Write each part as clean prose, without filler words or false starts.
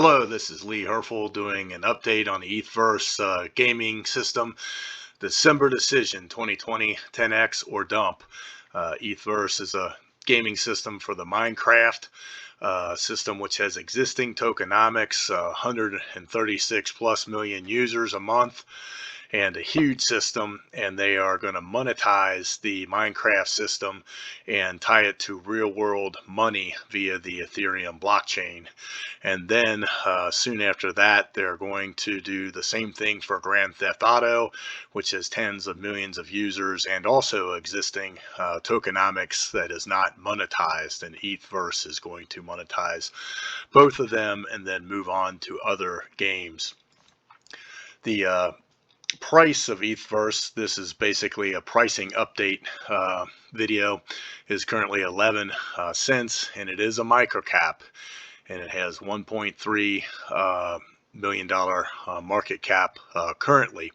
Hello, this is Lee Herfel doing an update on the Ethverse gaming system, December Decision 2020 10x or dump. Ethverse is a gaming system for the Minecraft system, which has existing tokenomics, 136 plus million users a month, and a huge system, and they are going to monetize the Minecraft system and tie it to real world money via the Ethereum blockchain. And then soon after that, they're going to do the same thing for Grand Theft Auto, which has tens of millions of users and also existing tokenomics that is not monetized, and Ethverse is going to monetize both of them and then move on to other games. The price of Ethverse, this is basically a pricing update video, is currently 11 cents, and it is a microcap, and it has $1.3 million market cap currently.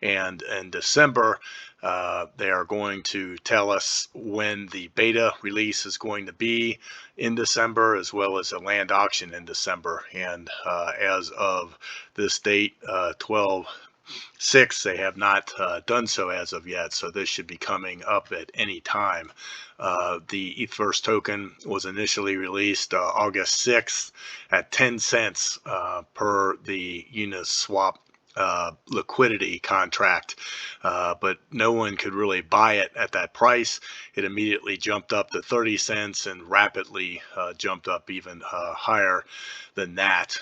And in December, they are going to tell us when the beta release is going to be in December, as well as a land auction in December. And as of this date, 12/6, they have not done so as of yet, so this should be coming up at any time. The Ethverse token was initially released August 6th at 10 cents per the Uniswap liquidity contract, but no one could really buy it at that price. It immediately jumped up to 30 cents and rapidly jumped up even higher than that.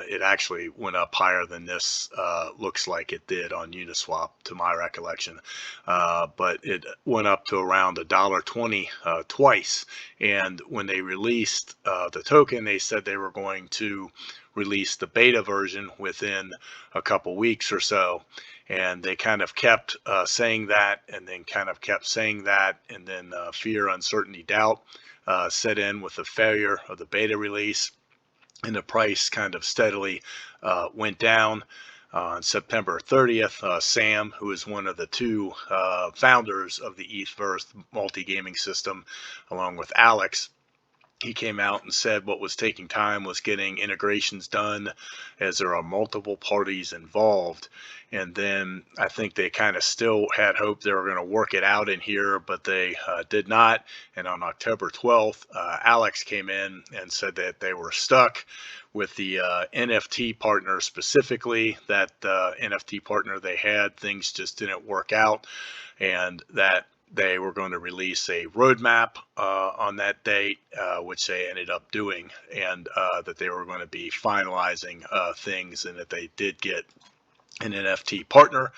It actually went up higher than this looks like it did on Uniswap, to my recollection, but it went up to around $1.20 twice. And when they released the token, they said they were going to release the beta version within a couple weeks or so, and they kind of kept saying that, and then kind of kept saying that, and then fear, uncertainty, doubt set in with the failure of the beta release, and the price kind of steadily went down. On September 30th, Sam, who is one of the two founders of the Ethverse multi-gaming system, along with Alex, he came out and said what was taking time was getting integrations done, as there are multiple parties involved. And then I think they kind of still had hope they were going to work it out in here, but they did not. And on October 12th, Alex came in and said that they were stuck with the NFT partner specifically, that NFT partner they had, things just didn't work out, and that they were going to release a roadmap on that date, which they ended up doing, and that they were going to be finalizing things, and that they did get an NFT partner.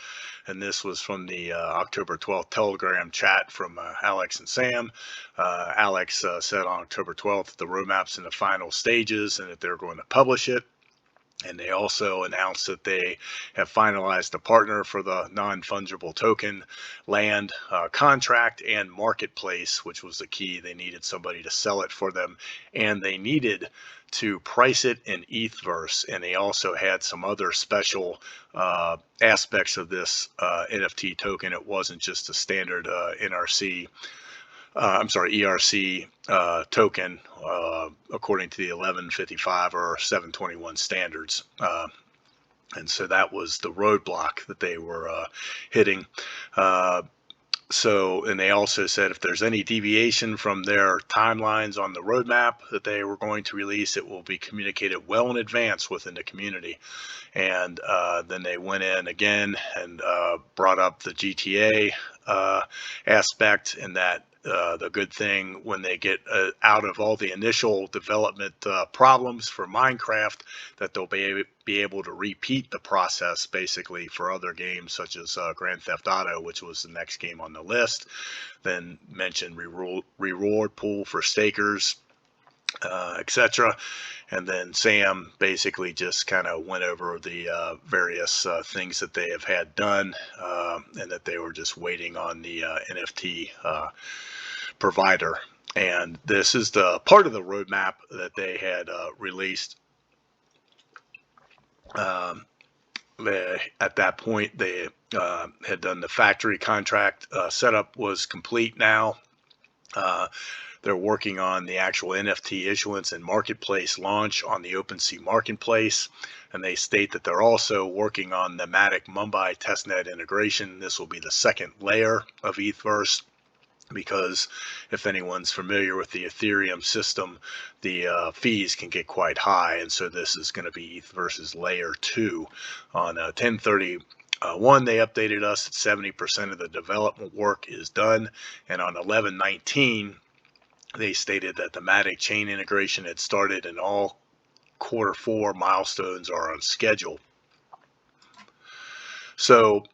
And this was from the October 12th Telegram chat from Alex and Sam. Alex said on October 12th the roadmap's in the final stages and that they're going to publish it. And they also announced that they have finalized a partner for the non-fungible token land contract and marketplace, which was the key. They needed somebody to sell it for them, and they needed to price it in Ethverse. And they also had some other special aspects of this NFT token. It wasn't just a standard ERC token according to the 1155 or 721 standards. And so that was the roadblock that they were hitting. And they also said if there's any deviation from their timelines on the roadmap that they were going to release, it will be communicated well in advance within the community. And then they went in again and brought up the GTA aspect, and that the good thing when they get out of all the initial development problems for Minecraft, that they'll be able to repeat the process basically for other games such as Grand Theft Auto, which was the next game on the list. Then mentioned reward pool for stakers, etc. And then Sam basically just kind of went over the various things that they have had done, and that they were just waiting on the NFT provider. And this is the part of the roadmap that they had released. At that point, they had done the factory contract setup was complete now. They're working on the actual NFT issuance and marketplace launch on the OpenSea marketplace. And they state that they're also working on the Matic Mumbai testnet integration. This will be the second layer of Ethverse, because if anyone's familiar with the Ethereum system, the fees can get quite high. And so this is going to be Ethverse's layer 2. On 10/31, they updated us that 70% of the development work is done. And on 11/19, they stated that the Matic chain integration had started and all Q4 milestones are on schedule. So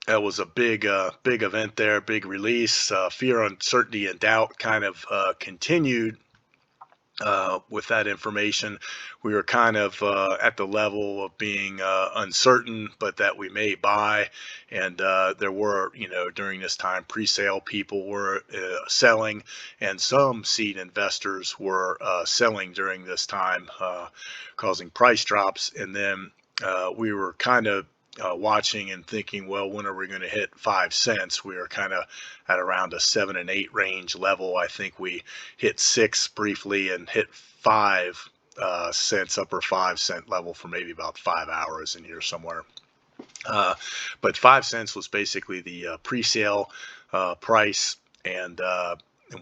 that was a big event there, big release. Fear, uncertainty, and doubt kind of continued with that information. We were kind of at the level of being uncertain, but that we may buy. And there were, during this time, pre-sale people were selling, and some seed investors were selling during this time, causing price drops. And then we were kind of watching and thinking, well, when are we going to hit 5 cents? We were kind of at around a 7 and 8 range level. I think we hit 6 briefly and hit 5 cents, upper 5 cent level for maybe about 5 hours in here somewhere. But 5 cents was basically the pre-sale price, and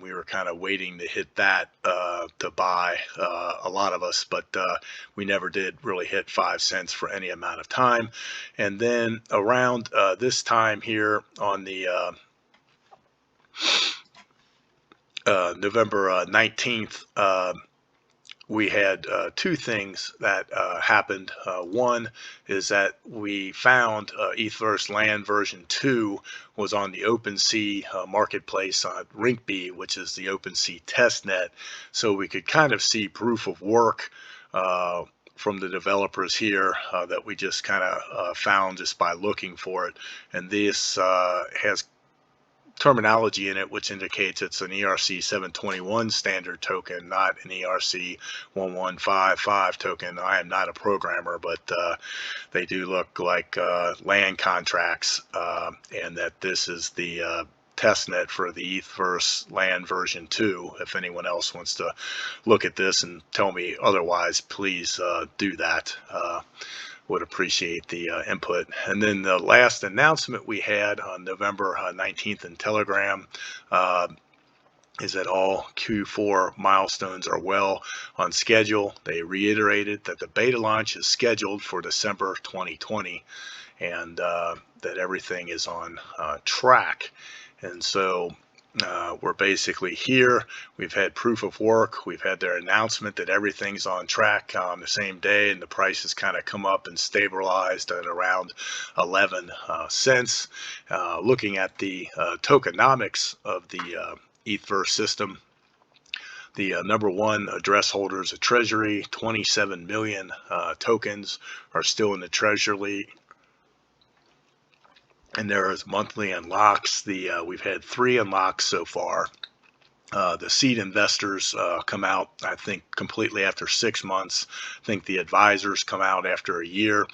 we were kind of waiting to hit that to buy, a lot of us, but we never did really hit 5 cents for any amount of time. And then around this time here on the November 19th, we had two things that happened. One is that we found Ethverse Land version 2 was on the OpenSea marketplace on Rinkeby, which is the OpenSea testnet. So we could kind of see proof of work from the developers here that we just kind of found just by looking for it. And this has terminology in it which indicates it's an ERC 721 standard token, not an ERC 1155 token. I am not a programmer, but they do look like land contracts, and that this is the testnet for the Ethverse Land version 2. If anyone else wants to look at this and tell me otherwise, please do that. Would appreciate the input. And then the last announcement we had on November 19th in Telegram is that all Q4 milestones are well on schedule. They reiterated that the beta launch is scheduled for December 2020, and that everything is on track. And so we're basically here. We've had proof of work. We've had their announcement that everything's on track on the same day, and the price has kind of come up and stabilized at around 11 cents. Looking at the tokenomics of the Ethverse system, the number one address holders of Treasury, 27 million tokens are still in the Treasury. And there is monthly unlocks. We've had 3 unlocks so far. The seed investors come out, I think, completely after 6 months. I think the advisors come out after a year,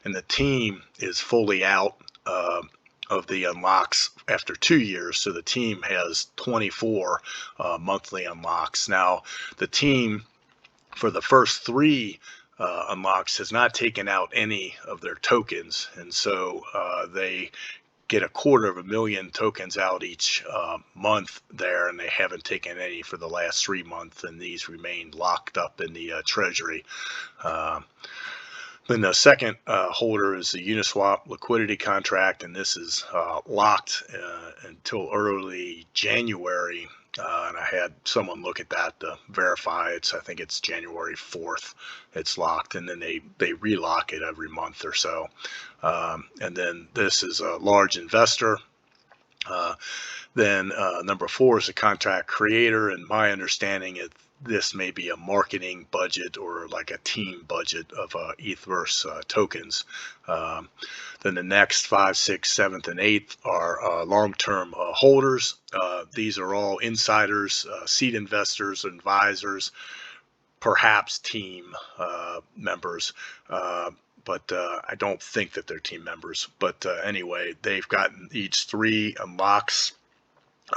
and the team is fully out of the unlocks after 2 years. So the team has 24 monthly unlocks. Now, the team for the first 3 unlocks has not taken out any of their tokens, and so they get 250,000 tokens out each month there, and they haven't taken any for the last 3 months, and these remain locked up in the treasury. Then the second holder is the Uniswap liquidity contract, and this is locked until early January. And I had someone look at that to verify. I think it's January 4th. It's locked, and then they relock it every month or so. And then this is a large investor. Then number 4 is a contract creator, and my understanding is this may be a marketing budget or like a team budget of Ethverse tokens. Then the next 5, 6, 7th, and 8th are long-term holders. These are all insiders, seed investors, advisors, perhaps team members. But I don't think that they're team members. But anyway, they've gotten each 3 unlocks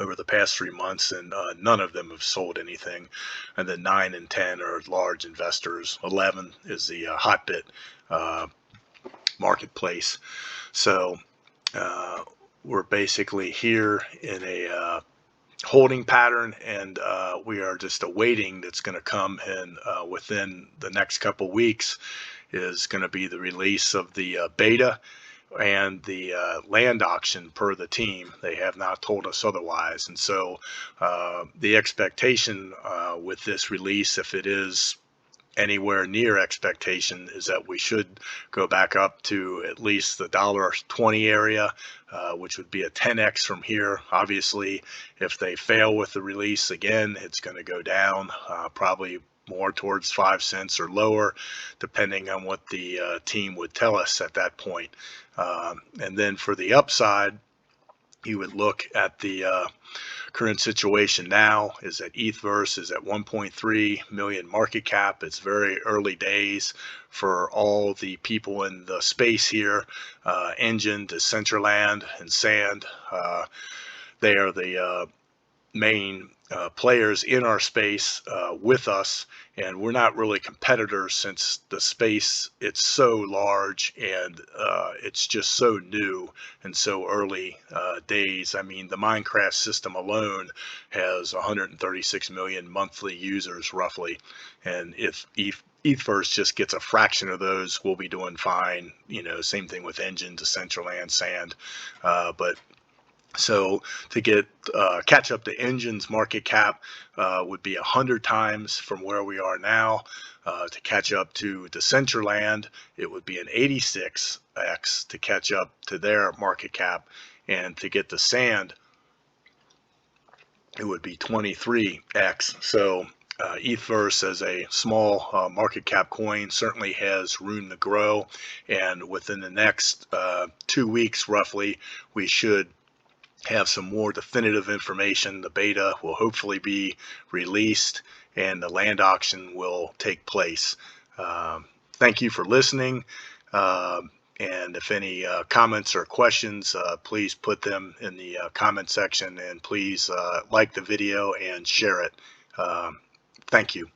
over the past 3 months, and none of them have sold anything. And then 9 and 10 are large investors. 11 is the Hotbit marketplace. So we're basically here in a holding pattern, and we are just awaiting. That's going to come in within the next couple weeks is going to be the release of the beta and the land auction per the team. They have not told us otherwise. And so the expectation with this release, if it is anywhere near expectation, is that we should go back up to at least the $1.20 area, which would be a 10x from here. Obviously, if they fail with the release again, it's going to go down probably more towards 5 cents or lower, depending on what the team would tell us at that point. And then for the upside, you would look at the current situation now is that Ethverse is at 1.3 million market cap. It's very early days for all the people in the space here. Engine, Decentraland, and Sand. They are the main players in our space with us, and we're not really competitors since the space, it's so large and it's just so new and so early days. I mean, the Minecraft system alone has 136 million monthly users roughly, and if Ethverse just gets a fraction of those, we'll be doing fine. You know, same thing with Engine, Decentraland, Sand, but so to get catch up to Engine's market cap would be 100 times from where we are now. To catch up to Decentraland, it would be an 86x to catch up to their market cap, and to get to Sand, it would be 23x. So Ethverse, as a small market cap coin, certainly has room to grow, and within the next 2 weeks roughly, we should have some more definitive information. The beta will hopefully be released and the land auction will take place. Thank you for listening. And if any comments or questions, please put them in the comment section, and please like the video and share it. Thank you.